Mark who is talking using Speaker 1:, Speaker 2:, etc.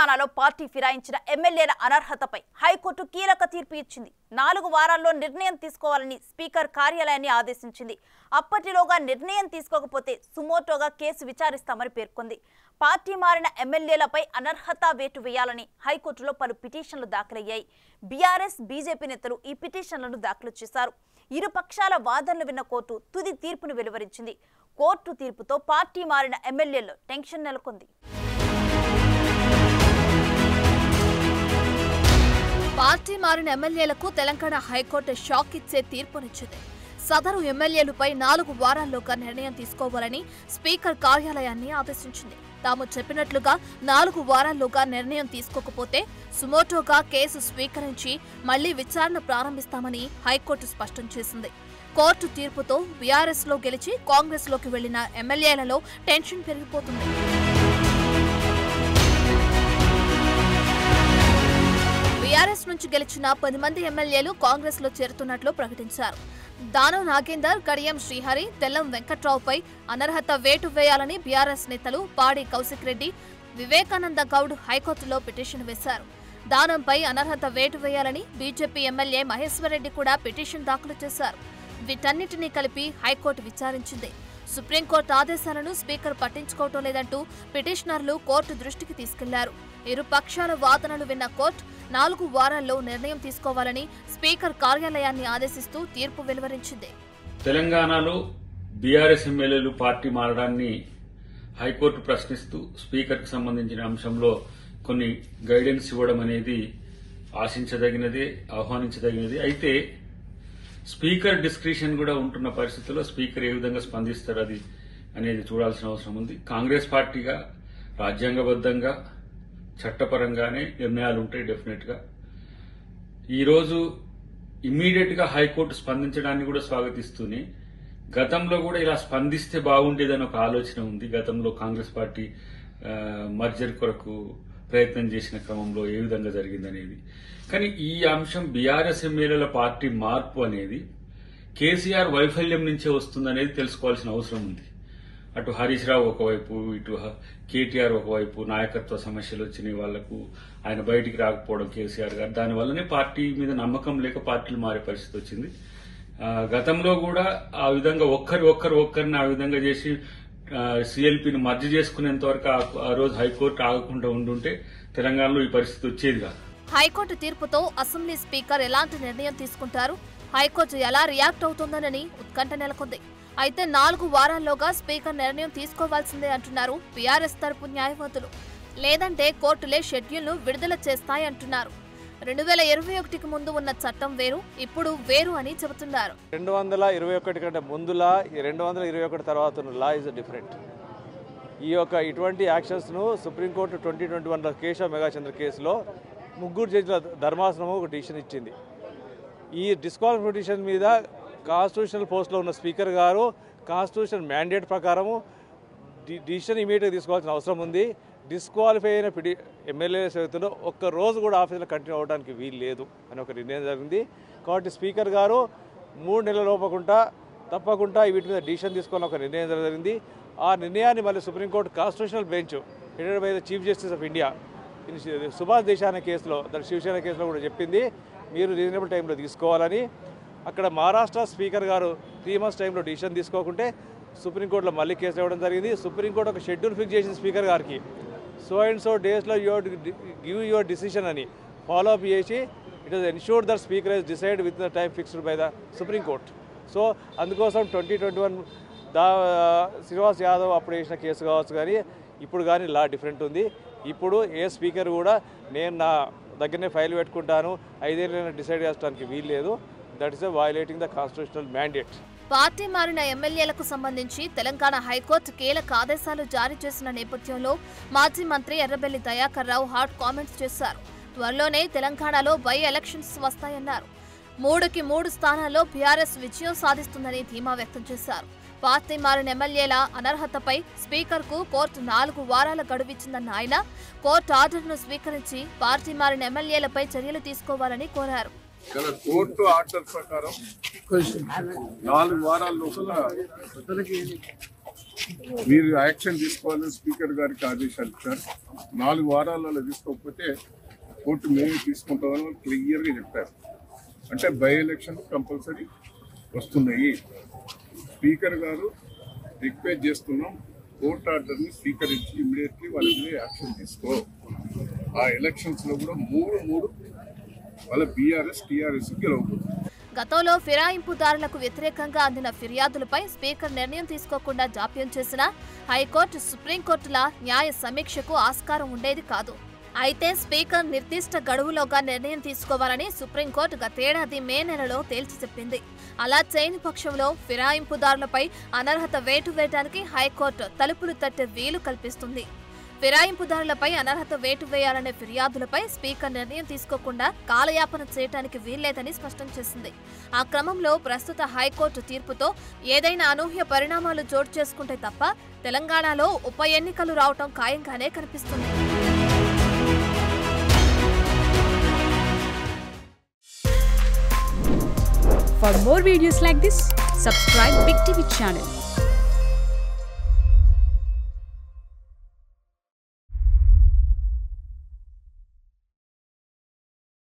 Speaker 1: తెలంగాణలో పార్టీ ఫిరాయించిన ఎమ్మెల్యేల అనర్హతపై హైకోర్టు కీలక తీర్పు ఇచ్చింది. 4 వారాల్లో నిర్ణయం తీసుకోవాలని స్పీకర్ కార్యాలయాన్ని ఆదేశించింది. అప్పటిలోగా నిర్ణయం తీసుకోకపోతే సుమోటోగా కేసు విచారిస్తామని పేర్కొంది. పార్టీ మారిన ఎమ్మెల్యేలపై అనర్హత వేటు వేయాలని హైకోర్టులో పలు పిటిషన్లు దాఖలయ్యాయి. బీఆర్ఎస్, బీజేపీ నేతలు ఈ పిటిషన్లను దాఖలు చేశారు. ఇరు పక్షాల వాదనలు విన్న కోర్టు తుది తీర్పును వెలువరించింది. కోర్టు తీర్పుతో పార్టీ మారిన ఎమ్మెల్యేల్లో టెన్షన్ నెలకొంది. పార్టీ మారిన ఎమ్మెల్యేలకు తెలంగాణ హైకోర్టు షాక్ ఇచ్చే తీర్పునిచ్చింది. సదరు ఎమ్మెల్యేలపై 4 వారాల్లోగా నిర్ణయం తీసుకోవాలని స్పీకర్ కార్యాలయాన్ని ఆదేశించింది. తాము చెప్పినట్లుగా 4 వారాల్లోగా నిర్ణయం తీసుకోకపోతే సుమోటోగా కేసు స్వీకరించి మళ్లీ విచారణ ప్రారంభిస్తామని హైకోర్టు స్పష్టం చేసింది. కోర్టు తీర్పుతో బీఆర్ఎస్లో గెలిచి కాంగ్రెస్లోకి వెళ్లిన ఎమ్మెల్యేలలో టెన్షన్ పెరిగిపోతుంది. బీఆర్ఎస్ నుంచి గెలిచిన 10 మంది ఎమ్మెల్యేలు కాంగ్రెస్ లో చేరుతున్నట్లు ప్రకటించారు. దానం నాగేందర్, కడియం శ్రీహరి, తెల్లం వెంకట్రావుపై అనర్హత వేటు వేయాలని బీఆర్ఎస్ నేతలు పాడి కౌశిక్ రెడ్డి, వివేకానంద గౌడ్ హైకోర్టులో పిటిషన్ వేశారు. దానంపై అనర్హత వేటు వేయాలని బీజేపీ ఎమ్మెల్యే మహేశ్వర్ రెడ్డి కూడా పిటిషన్ దాఖలు చేశారు. వీటన్నిటినీ కలిపి హైకోర్టు విచారించింది. సుప్రీంకోర్టు ఆదేశాలను స్పీకర్ పట్టించుకోవటం లేదంటూ పిటిషనర్లు కోర్టు దృష్టికి తీసుకెళ్లారు. ఇరు పక్షాల వాదనలు విన్న కోర్టు 4 వారాల్లో నిర్ణయం తీసుకోవాలని స్పీకర్ కార్యాలయాన్ని ఆదేశిస్తూ తీర్పు వెలువరించింది.
Speaker 2: తెలంగాణలో బీఆర్ఎస్ ఎమ్మెల్యేలు పార్టీ మారడాన్ని హైకోర్టు ప్రశ్నిస్తూ స్పీకర్కి సంబంధించిన అంశంలో కొన్ని గైడెన్స్ ఇవ్వడం అనేది ఆశించదగినదే, ఆహ్వానించదగినదే. అయితే స్పీకర్ డిస్క్రిషన్ కూడా ఉంటున్న పరిస్థితుల్లో స్పీకర్ ఏ విధంగా స్పందిస్తారు అది అనేది చూడాల్సిన అవసరం ఉంది. కాంగ్రెస్ పార్టీగా రాజ్యాంగబద్దంగా చట్టపరంగానే నిర్ణయాలు ఉంటాయి. డెఫినెట్ గా ఈరోజు ఇమ్మీడియట్ గా హైకోర్టు స్పందించడాన్ని కూడా స్వాగతిస్తూనే గతంలో కూడా ఇలా స్పందిస్తే బాగుండేదని ఒక ఆలోచన ఉంది. గతంలో కాంగ్రెస్ పార్టీ మర్జర్ కొరకు ప్రయత్నం చేసిన క్రమంలో ఏ విధంగా జరిగిందనేది. కానీ ఈ అంశం బీఆర్ఎస్ ఎమ్మెల్యేల పార్టీ మార్పు అనేది కేసీఆర్ వైఫల్యం నుంచే వస్తుందనేది తెలుసుకోవాల్సిన అవసరం ఉంది. అటు హరీష్ రావు ఒకవైపు, ఇటు కేటీఆర్ ఒకవైపు నాయకత్వ సమస్యలు వచ్చినాయి వాళ్లకు, ఆయన బయటికి రాకపోవడం కేసీఆర్ గారు, దానివల్లనే పార్టీ మీద నమ్మకం లేక పార్టీలు మారే పరిస్థితి వచ్చింది. గతంలో కూడా ఆ విధంగా ఒక్కరిని ఆ విధంగా చేసి సీఎల్పీని మర్జీ చేసుకునేంత వరకు ఆ రోజు హైకోర్టు ఆగకుండా ఉండుంటే తెలంగాణలో ఈ పరిస్థితి వచ్చేది కాదు.
Speaker 1: హైకోర్టు తీర్పుతో అసెంబ్లీ స్పీకర్ ఎలాంటి నిర్ణయం తీసుకుంటారు, హైకోర్టు ఎలా రియాక్ట్ అవుతుందనని ఉత్కంఠ నెలకొంది. అయితే 4 వారాల్లోగా స్పీకర్ నిర్ణయం తీసుకోవాల్సిందే అంటున్నారు బీఆర్ఎస్ తరపు న్యాయవాదులు. లేదంటే కోర్టులే షెడ్యూల్ను విడుదల చేస్తాయంటున్నారు. 2021కి ముందు ఉన్న చట్టం వేరు, ఇప్పుడు వేరు అని చెబుతున్నారు.
Speaker 3: 221 కంటే ముందులా 221 తర్వాత ఉన్న లా ఇస్ డిఫరెంట్. ఇటువంటి యాక్షన్స్ను సుప్రీంకోర్టు 2021లో కేశవ్ మెగాచంద్ర కేసులో 3 జడ్జిల ధర్మాసనం ఒక డిసిషన్ ఇచ్చింది. ఈ డిస్క్వాలిఫికేషన్ మీద కాన్స్టిట్యూషనల్ పోస్ట్లో ఉన్న స్పీకర్ గారు కాన్స్టిట్యూషన్ మ్యాండేట్ ప్రకారము డిసిషన్ ఇమీడియట్గా తీసుకోవాల్సిన అవసరం ఉంది. డిస్క్వాలిఫై అయిన ఎమ్మెల్యేల సైతంలో ఒక్క రోజు కూడా ఆఫీసులో కంటిన్యూ అవ్వడానికి వీలు లేదు అని ఒక నిర్ణయం జరిగింది. కాబట్టి స్పీకర్ గారు 3 నెలల లోపకుండా తప్పకుండా వీటి మీద డిసిషన్ తీసుకోవాలని ఒక నిర్ణయం జరిగింది. ఆ నిర్ణయాన్ని మళ్ళీ supreme court constitutional bench headed by the chief justice of India Subhash Desai కేసులో, దాని శివసేన కేసులో కూడా చెప్పింది మీరు రీజనబుల్ టైంలో తీసుకోవాలని. అక్కడ మహారాష్ట్ర స్పీకర్ గారు 3 months టైంలో డిసిషన్ తీసుకోకుంటే సుప్రీంకోర్టులో మళ్ళీ కేసు ఇవ్వడం జరిగింది. సుప్రీంకోర్టు ఒక షెడ్యూల్ ఫిక్స్ చేసింది స్పీకర్ గారికి, సో అండ్ సో డేస్లో గివ్ యువర్ డిసిషన్ అని ఫాలో అప్ చేసి it is ensured that speaker is decide with the time fixed by the supreme court. So అందుకోసం 2021 శ్రీనివాస్ యాదవ్ అప్పుడు వేసిన కేసు కావచ్చు, కానీ ఇప్పుడు కానీ లా డిఫరెంట్ ఉంది. ఇప్పుడు ఏ స్పీకర్ కూడా నేను నా దగ్గరనే ఫైల్ పెట్టుకుంటాను 5 ఏళ్ళైనా డిసైడ్ చేయడానికి వీలు లేదు. That is violating the constitutional mandate.
Speaker 1: Party మారిన ఎమ్మెల్యేలకు సంబంధించి తెలంగాణ హైకోర్టు కీలక ఆదేశాలు జారీ చేసిన నేపథ్యంలో మాజీ మంత్రి ఎర్రబెల్లి దయాకర్ రావు హాట్ కామెంట్స్ చేశారు. త్వరలోనే తెలంగాణలో బై ఎలక్షన్స్ వస్తాయన్నారు. 3కి 3 స్థానాల్లో బీఆర్ఎస్ విజయం సాధిస్తుందని ధీమా వ్యక్తం చేశారు. పార్టీ మారిన ఎమ్మెల్యేల అనర్హతపై స్పీకర్కు కోర్టు 4 వారాల గడువిచ్చిందన్న ఆయన కోర్టు ఆర్డర్ను స్వీకరించి పార్టీ మారిన ఎమ్మెల్యేలపై చర్యలు తీసుకోవాలని కోరారు.
Speaker 4: కోర్టు ఆర్డర్ ప్రకారం 4 వారాల లోపల మీరు యాక్షన్ తీసుకోవాలని స్పీకర్ గారికి ఆదేశాలు ఇచ్చారు. 4 వారాలలో తీసుకోకపోతే కోర్టు మేమే తీసుకుంటామని క్లియర్గా చెప్పారు. అంటే బై ఎలక్షన్ కంపల్సరీ వస్తున్నాయి. స్పీకర్ గారు రిక్వెస్ట్ చేస్తున్నాం, కోర్టు ఆర్డర్ని స్వీకరించి ఇమ్మీడియట్లీ వాళ్ళ మీద యాక్షన్ తీసుకో. ఆ ఎలక్షన్స్లో కూడా 3 వాళ్ళ బీఆర్ఎస్ టీఆర్ఎస్ గెలవకూడదు.
Speaker 1: గతంలో ఫిరాయింపుదారులకు వ్యతిరేకంగా అందిన ఫిర్యాదులపై స్పీకర్ నిర్ణయం తీసుకోకుండా జాప్యం చేసిన హైకోర్టు, సుప్రీంకోర్టుల న్యాయ సమీక్షకు ఆస్కారం ఉండేది కాదు. అయితే స్పీకర్ నిర్దిష్ట గడువులోగా నిర్ణయం తీసుకోవాలని సుప్రీంకోర్టు గతేడాది మే నెలలో తేల్చి చెప్పింది. అలా చేయని పక్షంలో ఫిరాయింపుదారులపై అనర్హత వేటు వేయడానికి హైకోర్టు తలుపులు తట్టే వీలు కల్పిస్తుంది. ఫిరాయింపుదారులపై అనర్హత వేటు వేయాలనే ఫిర్యాదులపై స్పీకర్ నిర్ణయం తీసుకోకుండా కాలయాపన చేయడానికి వీల్లేదని స్పష్టం చేసింది. ఆ క్రమంలో ప్రస్తుత హైకోర్టు తీర్పుతో ఏదైనా అనూహ్య పరిణామాలు చోటు చేసుకుంటే తప్ప తెలంగాణలో ఉప ఎన్నికలు రావటం ఖాయంగానే కనిపిస్తుంది.
Speaker 5: For more videos like this, subscribe Big TV channel.